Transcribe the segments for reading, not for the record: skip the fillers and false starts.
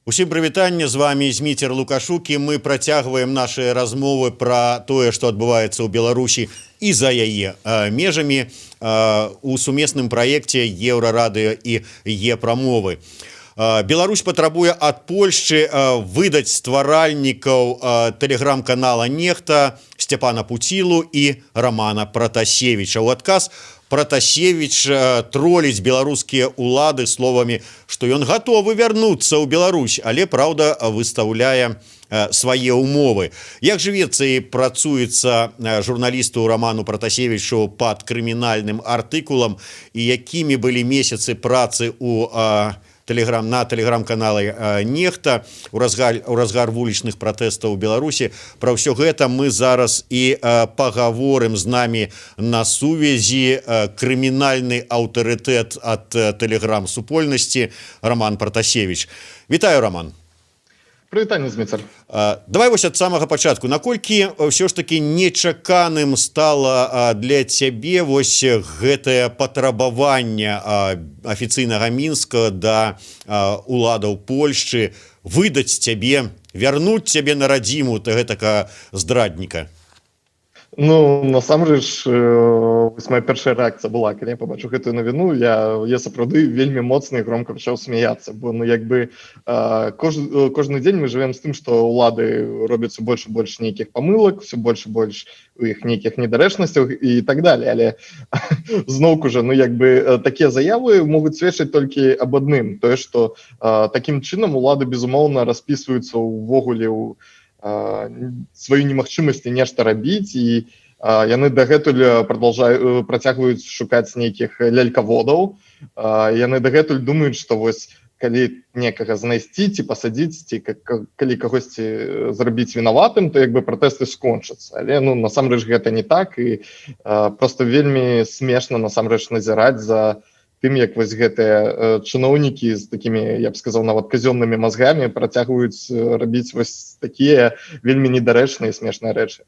Усім прывітанне, з вами Зміцер Лукашук, і мы працягваем наши размовы пра тое, што адбываецца ў Беларусі і за яе межамі у сумесным праекце Еўрарадыё і Е-прамовы. Беларусь патрабуе ад Польшчы выдаць стваральнікаў тэлеграм-канала «Нехта» Сцяпана Пуцілу і Романа Пратасевіча. У адказ Пратасевич троліць беларускія улады словамі, што ён гатовы вярнуцца ў Беларусь, але, праўда, выстаўляе свае ўмовы. Як жывецца і працуецца журналісту Роману Пратасевічу пад крымінальным артыкулам, і якімі былі месяцы працы на тэлеграм-канале «Нехта» у разгар вулічных пратэстаў у Беларусі. Пра ўсё гэта мы зараз і пагаворым. З намі на сувязі крымінальны аўтарытэт ад тэлеграм-супольнасці Роман Пратасевич. Вітаю, Роман. Прывітанне, Зміцер. Давай вось ад самага пачатку. Наколькі ўсё ж такі нечаканым стала для цябе вось гэтае патрабаванне афіцыйнага Мінска да уладаў Польшчы выдаць цябе, вярнуць цябе на радзіму гэтага здрадніка? Ну, насамрэч, моя першая рэакцыя была, калі я пабачыў гэтую навіну, я сапраўды вельмі моцна і громко пачаў смяяцца, бо кожны дзень мы жывем з тым, што ўлады робяць усё больш і больш нейкіх памылак, усё больш і больш у іх нейкіх недарэчнасцяў і так далее. Але зноўку жа, такія заявы могуць сведчыць толькі аб адным, тое, што такім чынам улады, безумоўна, распісваюцца ўвогуле ў сваёй немагчымасці нешта рабіць, і яны дагэтуль працягваюць шукаць нейкіх лялькаводаў. Яны дагэтуль думаюць, што вось калі некага знайсці ці пасадзіць, ці калі кагосьці зрабіць вінаватым, то пратэсты скончацца. Але насамрэч гэта не так, і проста вельмі смешна насамрэч назіраць за тым, як вось гэтыя чыноўнікі з такімі, я б сказаў, нават казённымі мазгамі працягваюць рабіць вось такія вельмі недарэчныя і смешныя рэчы.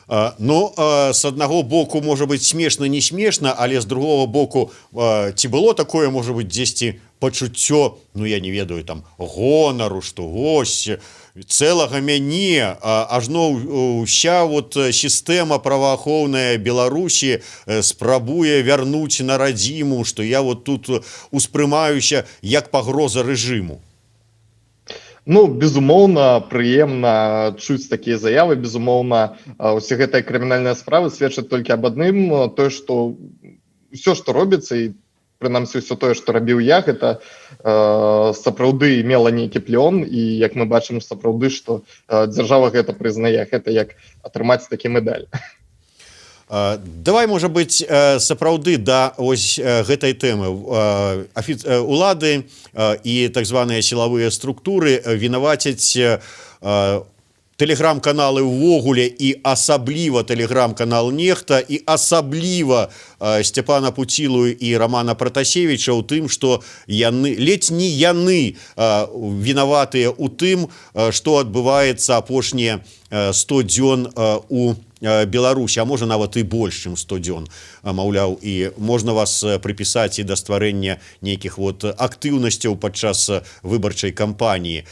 З аднаго боку, можа быць, смешна, не смешна, але з другого боку, ці было такое, можа быць, дзесьці пачуццё, я не ведаю, там, гонару, што вось, цэлага мяне, ажно ўся сістэма праваахоўная Беларусі спрабуе вярнуць на радзіму, што я тут успрымаюся як пагроза рэжыму. Безумоўна, прыемна чуць такія заявы. Безумоўна, усе гэтыя крымінальныя справы сведчаць толькі аб адным, тое, што ўсё, што робіцца, і прынамсі ўсё тое, што рабіў я, гэта сапраўды мела нейкі плён, і як мы бачым сапраўды, што дзяржава гэта прызнае, гэта як атрымаць такі медаль. Давай, можа быць, сапраўды да ось гэтай тэмы. Улады і так званыя сілавыя структуры вінавацяць тэлеграм-каналы ўвогуле і асабліва тэлеграм-канал «Нехта» і асабліва Сцяпана Пуцілу і Романа Пратасевіча ў тым, што ледзь не яны вінаватыя ў тым, што адбываецца апошнія 100 дзён у Беларусі, а можа нават і больш, чым 100 дзён, маўляў, і можна вас прыпісаць і да стварэння нейкіх актыўнасцяў падчас выбарчай кампаніі.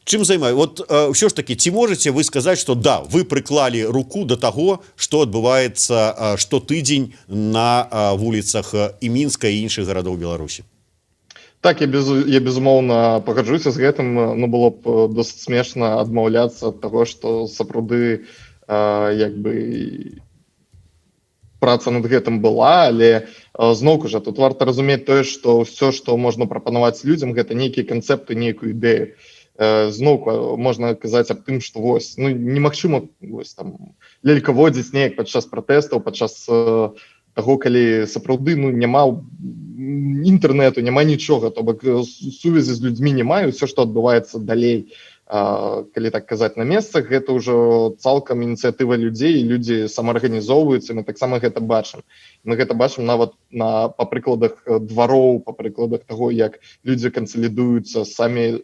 Чым займаю? Ўсё ж такі, ці можаце вы сказаць, што да, вы прыклалі руку да таго, што адбываецца штотыдзень на вуліцах і Мінска і іншых гарадоў Беларусі? Так, я безумоўна пагаджуся з гэтым. Было б досыць смешна адмаўляцца ад таго, што сапраўды праца над гэтым была, але зноўку жа тут варта разумець тое, што ўсё, што можна прапанаваць людзям, гэта нейкія канцэпты, нейкую ідэю. Зноўку можна казаць аб тым, што немагчыма лялькаводзіць неяк падчас пратэстаў, падчас таго, калі сапраўды няма інтэрнэту, няма нічога, то бок сувязі з людзьмі няма, і ўсё, што адбываецца далей, калі так казаць, на месцах, гэта ўжо цалкам ініцыятыва людзей, і людзі самаарганізоўваюцца, мы таксама гэта бачым. Мы гэта бачым нават па прыкладах двароў, па прыкладах таго, як людзі кансалідуюцца, самі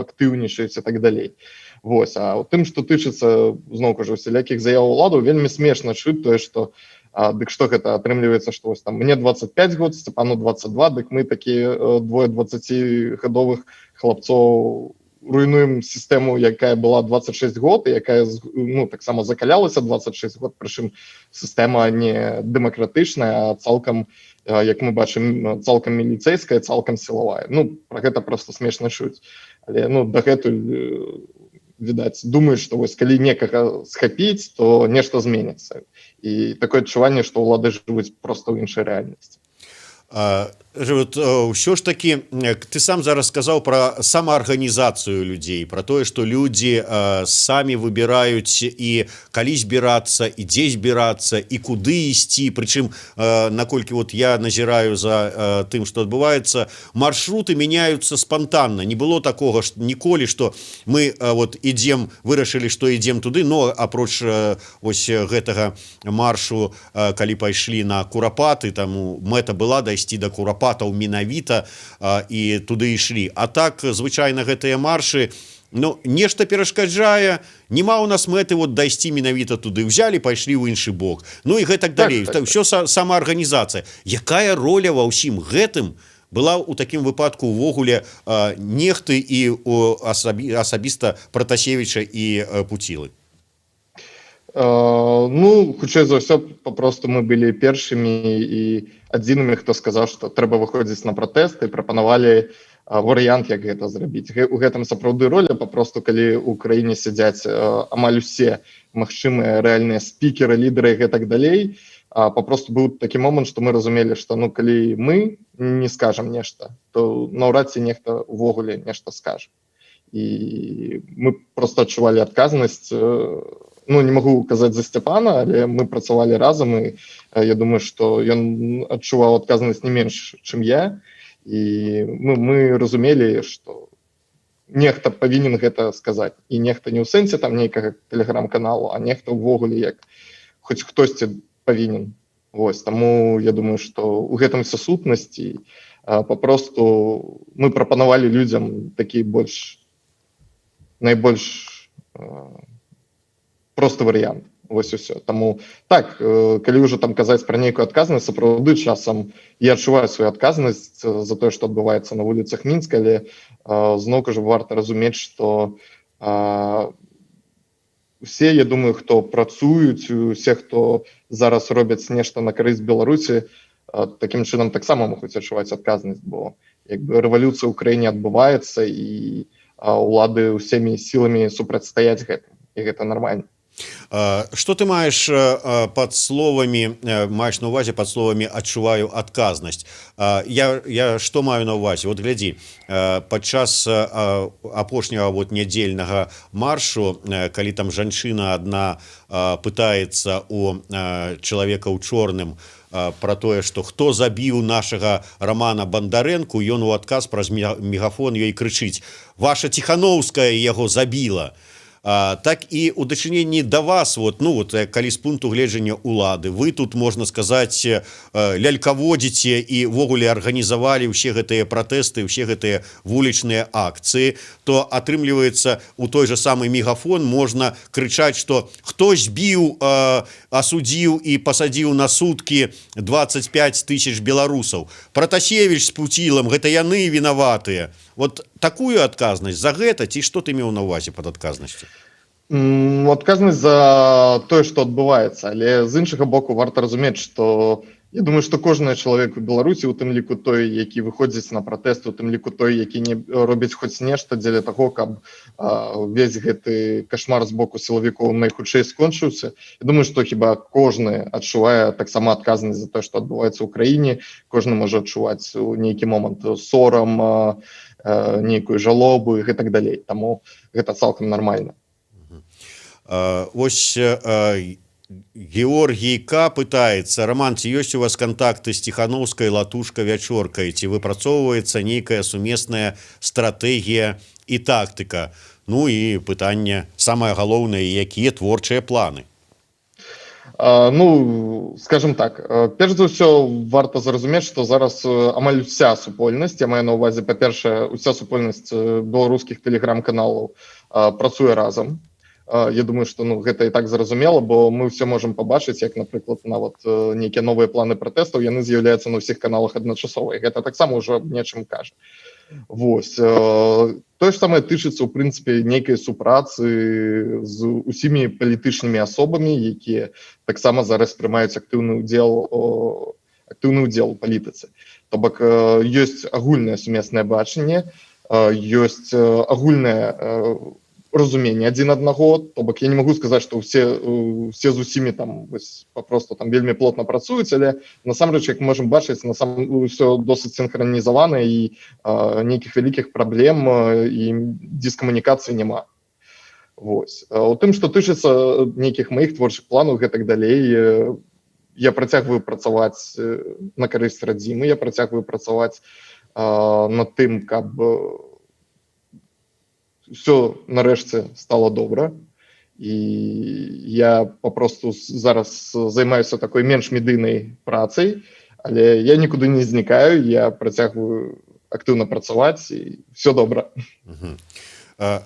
актыўнічаюць і так далей. А ў тым, што тычыцца, зноўку ж, усялякіх заяў уладаў, вельмі смешна чуць тое, што дык што гэта атрымліваецца, што мне 25 год, Сцяпану 22, дык мы такія двое 20-гадовых хлопцоў, руйнуем сістэму, якая была 26 год, і якая, ну, таксама закалялася 26 год, прычым сістэма не дэмакратычная, а цалкам, як мы бачым, цалкам міліцэйская, цалкам сілавая. Ну, пра гэта проста смешна чуць. Але, ну, дагэтуль, відаць, думаюць, што вось калі некага схапіць, то нешта зменіцца. І такое адчуванне, што ўлады жывуць проста ў іншай рэальнасці. Ўсё ж таки ты сам зараз сказаў пра самаарганізацыю людзей, пра тое, што людзі самі выбіраюць і калі збірацца, і дзе збірацца, і куды ісці. Прычым, наколькі вот я назіраю за тым, што адбываецца, маршруты мяняюцца спантанна. Не было такога ніколі, што мы вот ідзем, вырашылі, што ідзем туды, но апроч вось гэтага маршу, калі пайшлі на Курапаты, там мэта была дайсці да Курапатаў менавіта, і туды ішлі. А так, звычайна, гэтыя маршы, ну, нешта перашкаджае, няма ў нас мэты вот дайсці менавіта туды. Взялі, пайшлі ў іншы бок. Ну і гэтак далей. Ўсё самаарганізацыя. Якая роля ва ўсім гэтым была ў такім выпадку ўвогуле нехты і асабіста Пратасевіча і Пуцілы? Ну, хутчэй за ўсё, папросту мы былі першымі і адзінымі, хто сказаў, што трэба выходзіць на пратэсты, і прапанавалі варыянт, як гэта зрабіць. У гэтым сапраўды роля, папросту, калі ў краіне сядзяць амаль усе магчымыя рэальныя спікеры, лідары і гэтак далей, папросту быў такі момант, што мы разумелі, што, ну, калі мы не скажам нешта, то наўрад ці нехта ўвогуле нешта скажа. І мы проста адчувалі адказнасць. Ну, не магу казаць за Сцяпана, але мы працавалі разам, і я думаю, што ён адчуваў адказнасць не менш, чым я. І мы разумелі, што нехта павінен гэта сказаць. І нехта не ў сэнсе там нейкага тэлеграм-каналу, а нехта ўвогуле як хоць хтосьці павінен. Вось, таму я думаю, што ў гэтым вся сутнасць, і папросту мы прапанавалі людзям такі найбольш просты варыянт. Вось усё. Таму так, калі ўжо там казаць пра нейкую адказнасць, сапраўды часам я адчуваю сваю адказнасць за тое, што адбываецца на вуліцах Мінска, але зноў кажу, варта разумець, што усе, я думаю, хто працуюць, усе, хто зараз робяць нешта на карысць Беларусі, такім чынам таксама могуць адчуваць адказнасць, бо як бы рэвалюцыя ў краіне адбываецца, і ўлады ўсімі сіламі супрацьстаяць гэтым, і гэта нармальна. Што ты маеш пад словамі, маеш на ўвазе пад словамі «адчуваю адказнасць»? Я што маю на ўвазе? Вот глядзі, падчас апошняга вот нядзельнага маршу, калі там жанчына адна пытаецца у чалавека ў чорным пра тое, што хто забіў нашага Рамана Бандарэнку, ён у адказ праз мегафон ёй крычыць: «Ваша Ціхановская яго забіла». Так і ў дачыненні да вас, вот, ну, вот, калі з пункту гледжання ўлады, вы тут, можна сказаць, лялькаводзіце і ввогуле арганізавалі ўсе гэтыя пратэсты, ўсе гэтыя вулічныя акцыі, то атрымліваецца у той же самы мегафон можна крычаць, што хтось біў, асудзіў і пасадзіў на суткі 25 000 беларусаў. Пратасевіч з Пуцілам, гэта яны вінаватыя. Вот такую адказнасць за гэта, ці што ты меў на ўвазе пад адказнасцю? Адказнасць за тое, што адбываецца, але з іншага боку варта разумець, што я думаю, што кожны чалавек у Беларусі, у тым ліку той, які выходзіць на пратэст, у тым ліку той, які не робіць хоць нешта дзеля таго, каб увесь гэты кашмар з боку сілавікоў найхутчэй скончыўся. Я думаю, што хіба кожны адчувае таксама адказнасць за тое, што адбываецца ў краіне, кожны можа адчуваць у нейкі момант сорам, нейкую жалобу і гэтак далей. Таму гэта цалкам нармальна. Вось Георгій К. пытаецца: Роман, ці ёсць у вас контакты з Ціхановскай, Латушка, Вячоркай? Ці выпрацоўваецца нейкая сумесная стратэгія і тактыка? Ну і пытанне самае галоўнае, якія творчыя планы? Ну, скажем так, перш за ўсё варта зразумець, што зараз амаль уся супольнасць, я маю на ўвазе, па-першае, уся супольнасць беларускіх тэлеграм-каналаў працуе разам. Я думаю, што гэта і так зразумела, бо мы ўсё можам пабачыць, як, напрыклад, нават нейкія новыя планы пратэстаў, яны з'яўляюцца на ўсіх каналах адначасова, і гэта таксама ўжо аб нечым кажа. Вось тое ж самае тычыцца ў прынцыпе нейкай супрацы з усімі палітычнымі асобамі, якія таксама зараз прымаюць актыўны ўдзел у палітыцы. То бок ёсць агульнае сумеснае бачанне, ёсць агульнае разуменне адзін аднаго, то бок я не магу сказаць, што ўсе з усімі там папросту там вельмі плотна працуюць, але насамрэч, як мы можам бачыць, ўсё досыць сінхранізавана і нейкіх вялікіх праблем і дыскамунікацыі няма. Вось. У тым, што тычыцца нейкіх маіх творчых планаў і гэтак далей, я працягваю працаваць на карысць радзімы, я працягваю працаваць над тым, каб все нарэшце стало добра, і я папросту зараз займаюся такой менш медыйнай працай, але я нікуды не знікаю, я працягваю актыўна працаваць, і все добра.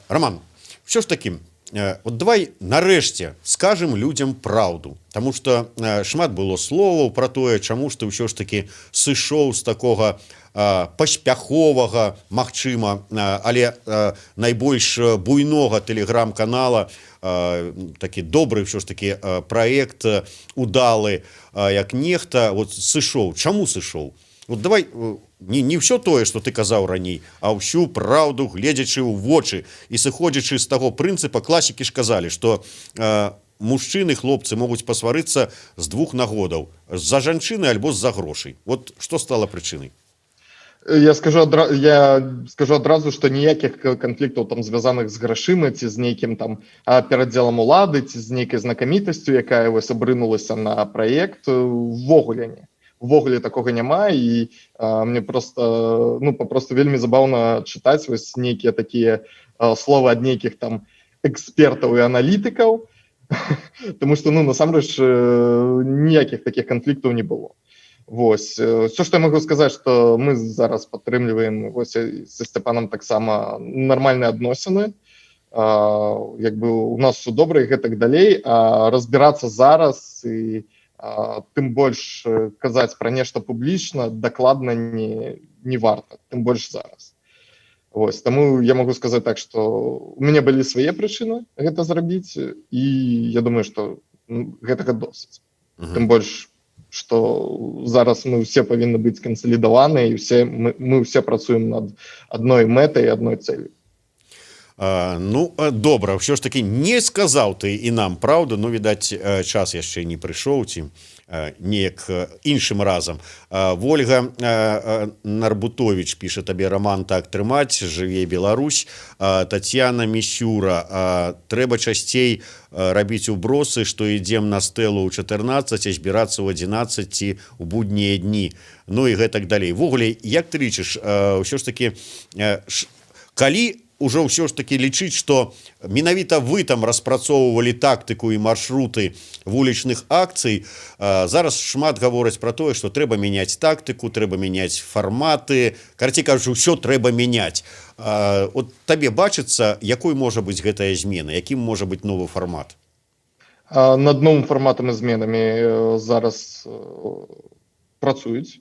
Роман, все ж таки, вот давай нарэшце скажем людям праўду, тому что шмат было словаў про тое, чаму ж ты ўсё ж таки сышоў з такога паспяховага, магчыма, але найбольш буйнога тэлеграм-канала, такі добры ўсё ж таки праект, удалы, як нехта, вот сышоў. Чаму сышоў? Вот давай не ўсё тое, што ты казаў раней, а ўсю праўду, гледзячы ў вочы і сыходзячы з таго прынцыпа, класікі ж казалі, што мужчыны, хлопцы могуць пасварыцца з двух нагодаў: з-за жанчыны альбо з-за грошай. Вот што стала прычынай? Я скажу адразу, што ніякіх канфліктаў там звязаных з грашыма ці з нейкім там перадзелам улады ці з нейкай знакамітасцю, якая вось абрынулася на праект, увогуле такога няма, і мне просто вельмі забаўна чытаць вось нейкія такія словы ад нейкіх там экспертаў і аналітыкаў, тому што насамрэч ніякіх такіх канфліктаў не было. Вось все, што я магу сказаць, што мы зараз падтрымліваем са Сцяпанам таксама нармальныя адносіны, як бы у нас все добра і гэтак далей, а разбірацца зараз і тым больш казаць пра нешта публічна дакладна не варта, тым больш зараз. Вось, таму я магу сказаць так, што у мяне былі свае прычыны гэта зрабіць, і я думаю, што гэтага досыць. Тым больш, што зараз мы ўсе павінны быць кансалідаваны, і мы ўсе працуем над адной мэтай, адной цэлю. Добра, ўсё ж таки не сказаў ты і нам праўду, відаць, час яшчэ не прыйшоў, ці неяк іншым разам. Вольга Нарбутович піша табе: Роман, так трымаць, жыве Беларусь. Татьяна Місюра: трэба часцей рабіць убросы, што ідзем на стэлу ў 14, а збірацца ў 11 ці ў буднія дні. Ну і гэтак далей. Вогуле, як ты лічыш, ўсё ж таки, калі ўжо ўсё ж таки лічыць, што менавіта вы там распрацоўвалі тактыку і маршруты вулічных акцый, зараз шмат гавораць пра тое, што трэба мяняць тактыку, трэба мяняць фарматы, карацей кажучы, ўсё трэба мяняць. От табе бачыцца, якой можа быць гэтая змена, якім можа быць новы фармат? Над новым фарматам і зменамі зараз працуюць.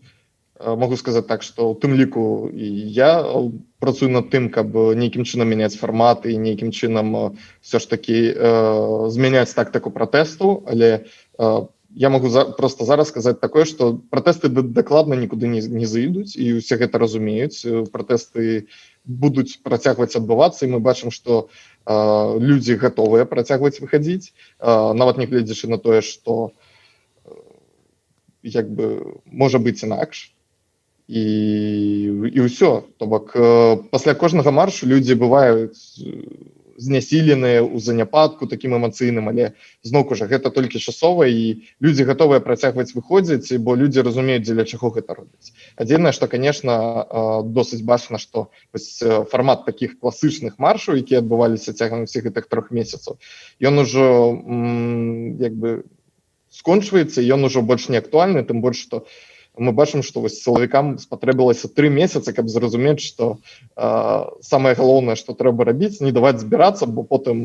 Могу сказаць так, што ў тым ліку і я працую над тым, каб нейкім чынам мяняць фармат і нейкім чынам все ж таки змяняць тактыку пратэсту, але я магу просто зараз сказаць такое, што пратэсты дакладна нікуды не зайдуць, і ўсе гэта разумеюць. Пратэсты будуць працягваць адбывацца, і мы бачым, што людзі гатовыя працягваць выхадзіць, нават не гледзячы на тое, што як бы можа быць інакш. І ўсё. То бок пасля кожнага маршу людзі бываюць знясіленыя ў заняпадку такім эмацыйным, але зноўку ж гэта толькі часова, і людзі гатовыя працягваць выходзіць, бо людзі разумеюць, дзеля чаго гэта робяць. Адзінае, што, канешне, досыць бачна, што фармат такіх класычных маршаў, якія адбываліся цягам усіх гэтых 3 месяцаў, ён ужо як бы скончваецца, ён ужо больш не актуальны, тым больш, што мы бачым, што сілавікам спатрэбілася 3 месяцы, каб зразумець, што самае галоўнае, што трэба рабіць, не даваць збірацца, бо потым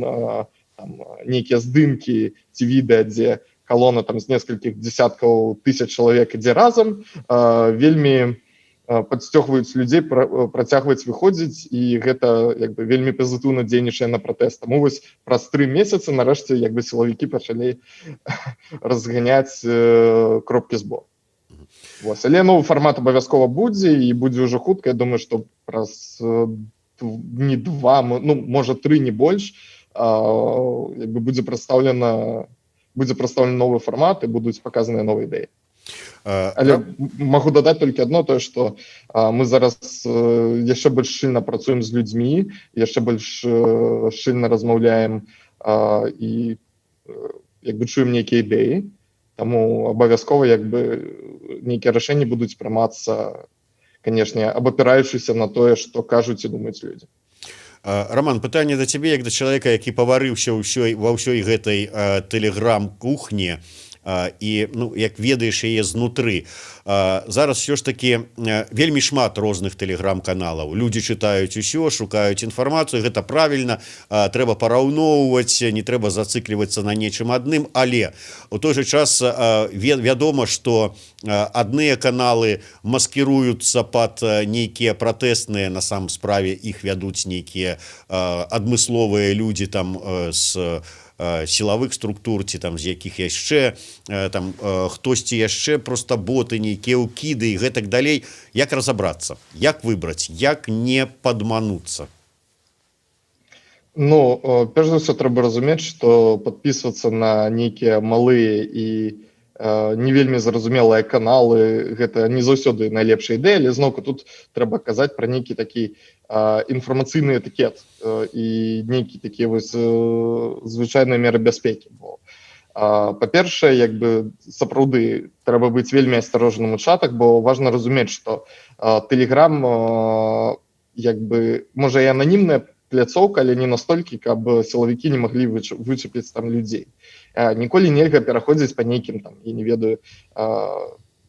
нейкія здымкі ці відэа, дзе калона там з некалькіх дзесяткаў тысяч чалавек ідзе разам, вельмі падсцёгваюць людзей працягваць выходзіць, і гэта як бы вельмі пазітыўна дзейнічае на пратэст. Таму вось праз 3 месяцы нарэшце як бы сілавікі пачалі разганяць кропкі збору. Вось. Але новы фармат абавязкова будзе, і будзе ўжо хутка. Я думаю, што праз дні 2, ну, можа 3, не больш, як бы будзе прадстаўлены новы фармат і будуць паказаныя новыя ідэі. Але магу дадаць толькі адно, тое, што мы зараз яшчэ больш шчыльна працуем з людзьмі, яшчэ больш шчыльна размаўляем і як бы чуем нейкія ідэі, таму абавязкова як бы нейкія рашэнні будуць прымацца, канешне, абапіраючыся на тое, што кажуць і думаюць людзі. Роман, пытанне да цябе, як да чалавека, які паварыўся ва ўсёй гэтай тэлеграм-кухні, і, ну, як ведаеш яе знутры. Зараз все ж таки вельмі шмат розных тэлеграм-каналаў. Людзі чытаюць усё, шукаюць інфармацыю, гэта правільна, трэба параўноўваць, не трэба зацыклівацца на нечым адным, але у той жа час вядома, што адныя каналы маскіруюцца пад нейкія пратэсныя, на самом справе іх вядуць нейкія адмысловыя людзі там з сілавых структур, ці там з якіх яшчэ там хтосьці яшчэ, просто боты, нейкія ўкіды і гэтак далей. Як разабрацца, як выбраць, як не падмануцца? Ну, перш за ўсё трэба разумець, што падпісвацца на нейкія малыя і не вельмі зразумелыя каналы, гэта не заўсёды найлепшая ідэя, але зноўку тут трэба казаць пра нейкі такі інфармацыйны этыкет і нейкі такія вось звычайныя меры бяспекі. Бо па-першае, як бы сапраўды трэба быць вельмі асцярожным у чатах, бо важна разумець, што Telegram як бы можа і ананімная пляцоўка, але не настолькі, каб сілавікі не маглі вычапіць там людзей. Ніколі нельга пераходзіць па нейкім там, я не ведаю,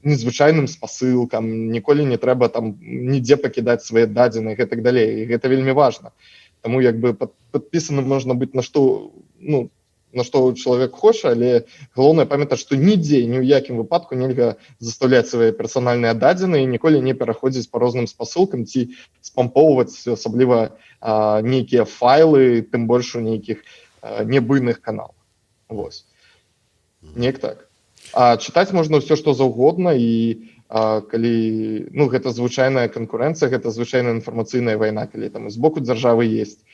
незвычайным спасылкам, ніколі не трэба там нідзе пакідаць свае дадзеныя і гэтак далей. І гэта вельмі важна. Таму як бы падпісаным можна быць на што, ну, на што чалавек хоча, але галоўнае памятаць, што нідзе, ні ў якім выпадку нельга застаўляць свае персанальныя дадзеныя і ніколі не пераходзіць па розным спасылкам ці спампоўваць асабліва нейкія файлы, тым больш у нейкіх небуйных каналах. Вось. Неяк так. А чытаць можна ўсё, што заўгодна, і калі, ну, гэта звычайная канкурэнцыя, гэта звычайная інфармацыйная вайна, калі там з боку дзяржавы ёсць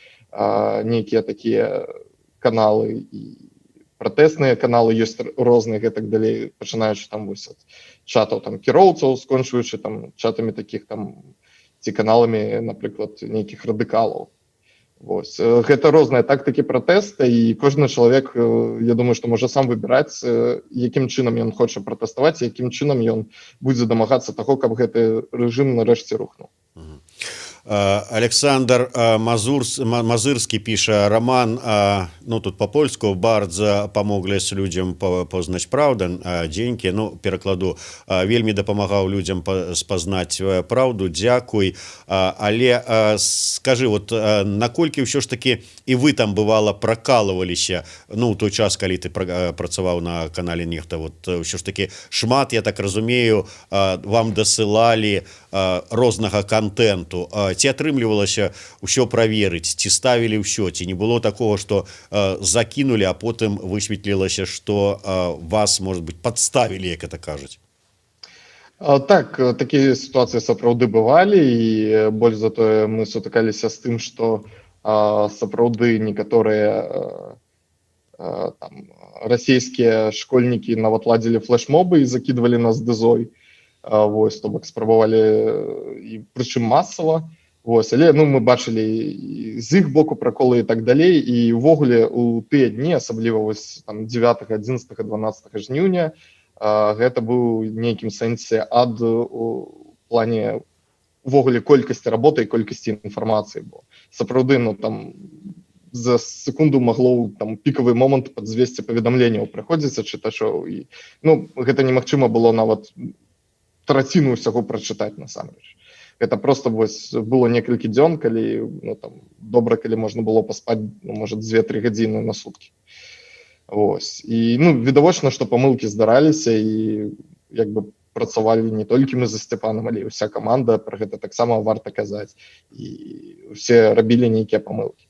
нейкія такія каналы, і пратэсныя каналы ёсць розныя, гэтак далей, пачынаючы там вось ад чатаў там кіроўцаў, скончваючы там чатамі такіх там ці каналамі, напрыклад, нейкіх радыкалаў. Вось. Гэта розныя тактыкі пратэста, і кожны чалавек, я думаю, што можа сам выбіраць, якім чынам ён хоча пратэставаць, якім чынам ён будзе дамагацца таго, каб гэты рэжым нарэшце рухнуў. Александр Мазырский піша: Роман, ну тут по-польску, bardzo помоглес людям познать правду, дзенькі, ну перакладу, вельмі дапамагаў людям спазнаць правду, дзякуй. Але скажи, вот наколькі ўсё ж таки і вы там бывала пракалываліся, ну у той час, калі ты працаваў на канале Нехта, вот ўсё ж таки шмат, я так разумею, вам дасылалі рознага контенту. Ці атрымлівалася ўсё праверыць, ці ставілі ўсё, ці не было такого, што закінулі, а потым высветлілася, што вас, может быть, падставілі, як это кажуць? Так, такія сітуацыі сапраўды бывалі, і больш за тое мы сутыкаліся з тым, што сапраўды некаторыя там расійскія школьнікі нават ладзілі флешмобы і закідвалі нас дызой. Вось, то бок спрабавалі, і прычым масава. Вось, але ну, мы бачылі з іх боку праколы і так далей, і ўвогуле у тыя дні, асабліва вось там 9, 11, 12 жніўня, гэта быў нейкім сэнсе ад у плане увогуле колькасці работы і колькасці інфармацыі, бо сапраўды, ну там за секунду магло там пікавы момант падзвесці паведамленняў прыходзіцца чытачоў, і ну гэта немагчыма было нават траціну ўсяго прачытаць насамрэч. Гэта просто вось было некалькі дзён, калі ну там добра, калі можна было паспаць, ну, можа 2-3 гадзіны на суткі. Вось. І ну відавочна, што памылкі здараліся, і як бы працавалі не толькі мы за Сцяпанам, але і ўся каманда, пра гэта таксама варта казаць, і ўсе рабілі нейкія памылкі,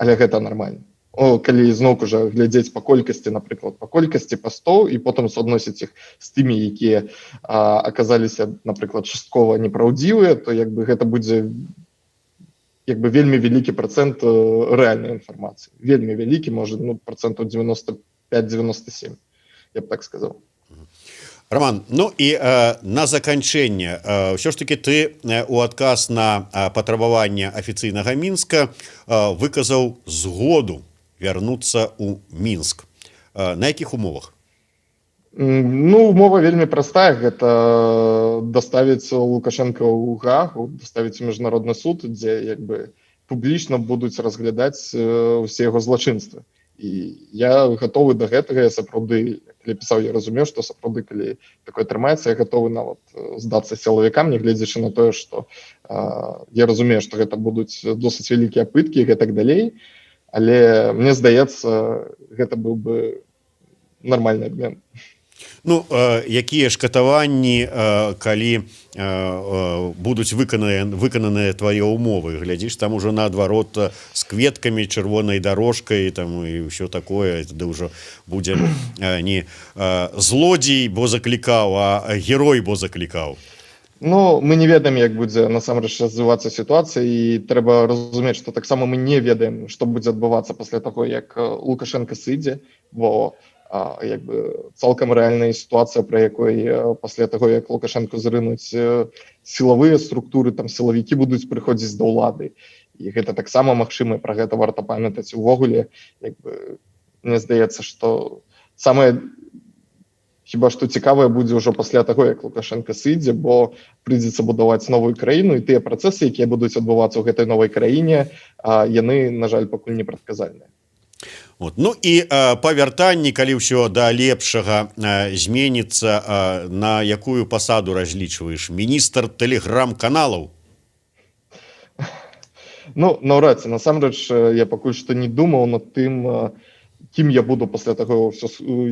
але гэта нармальна. Калі зноўку жа глядзець па колькасці, напрыклад, па колькасці пастоў і потым суадносіць іх з тымі, якія аказаліся, напрыклад, часткова непраўдзівыя, то як бы гэта будзе як бы вельмі вялікі працэнт рэальнай інфармацыі. Вельмі вялікі, можа, працэнтаў 95-97, я б так сказаў. Роман, ну і на заканчэнне, ўсё ж таки ты у адказ на патрабаванне афіцыйнага Мінска выказаў згоду вярнуцца ў Мінск. На якіх умовах? Ну, умова вельмі простая, гэта даставіць Лукашенка ў Гаагу, даставіць у міжнародны суд, дзе як бы публічна будуць разглядаць усе яго злачынствы. І я гатовы да гэтага, я сапраўды, калі пісаў, я разумею, што сапраўды, калі такое атрымаецца, я гатовы нават здацца сілавікам, нягледзячы на тое, што я разумею, што гэта будуць досыць вялікія пыткі і гэтак далей, але мне здаецца, гэта быў бы нармальны абмен. Ну, якія ж катаванні, калі будуць выкананыя твае умовы? Глядзіш, там ужо наадварот з кветкамі, чырвонай дарожкай там, і ўсё такое, тады ўжо будзе не злодзей, бо заклікаў, а герой, бо заклікаў. Ну, мы не ведаем, як будзе насамрэч развівацца сітуацыя, і трэба разумець, што таксама мы не ведаем, што будзе адбывацца пасля таго, як Лукашенка сыдзе, бо як бы цалкам рэальная сітуацыя, пра якой пасля таго, як Лукашенко зрынуць сілавыя структуры, там сілавікі будуць прыходзіць да ўлады. І гэта таксама магчыма, пра гэта варта памятаць. Увогуле, як бы, мне здаецца, што самае хіба што цікавае будзе ўжо пасля таго, як Лукашенко сыдзе, бо прыйдзецца будаваць новую краіну, і тыя працэсы, якія будуць адбывацца ў гэтай новай краіне, яны, на жаль, пакуль не прадказальныя. Ну і па вяртанні, калі ўсё да лепшага зменіцца, на якую пасаду разлічваеш? Міністр тэлеграм-каналаў? Ну, наўрад ці. Насамрэч, я пакуль што не думаў над тым, кім я буду пасля таго,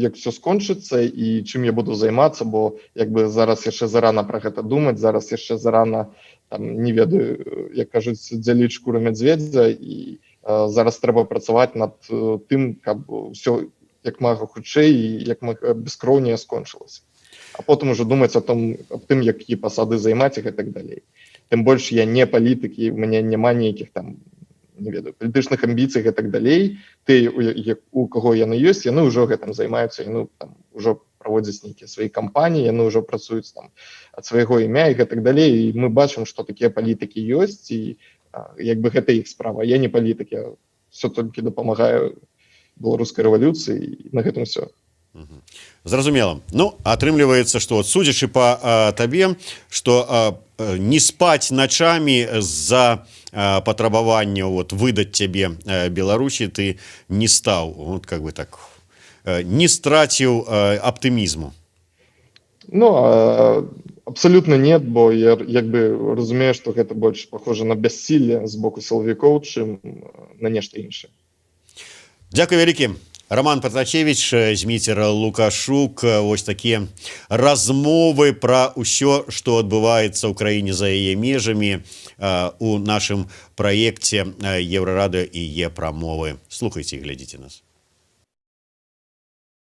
як все скончыцца, і чым я буду займацца, бо як бы зараз яшчэ зарана пра гэта думаць, зараз яшчэ зарана, там, не ведаю, як кажуць, дзяліць шкуру мядзведзя, і зараз трэба працаваць над тым, каб ўсё як мага хутчэй і як мага бескроўней скончылася. А потым ужо думаць аб тым, якія пасады займаць і гэтак далей. Тым больш я не палітык, і у мяне няма нейкіх там, не ведаю, палітычных амбіцый і гэтак далей. Тыя, у каго яны ёсць, яны ўжо гэтым займаюцца, яны там ужо праводзяць нейкія свае кампаніі, яны ўжо працуюць там ад свайго імя і гэтак далей. І мы бачым, што такія палітыкі ёсць, і як бы гэта іх справа. Я не палітык, я все толькі дапамагаю беларускай рэвалюцыі, і на гэтым все. Зразумела. Ну, атрымліваецца, што судзячы па табе, што не спаць начамі з-за патрабавання выдаць цябе Беларусі ты не стаў, как бы так, не страціў аптымізму. Ну, абсолютно нет, бо я як бы разумею, што гэта больш похоже на бяссілле з боку сілавікоў, чым на нешта іншае. Дзякуй вялікі. Роман Патрачевич, Зміцер Лукашук, вось такія размовы пра ўсё, што адбываецца ў краіне за яе межамі у нашым праекце Еўрарадыё і Е-прамовы. Слухайце і глядзіце нас.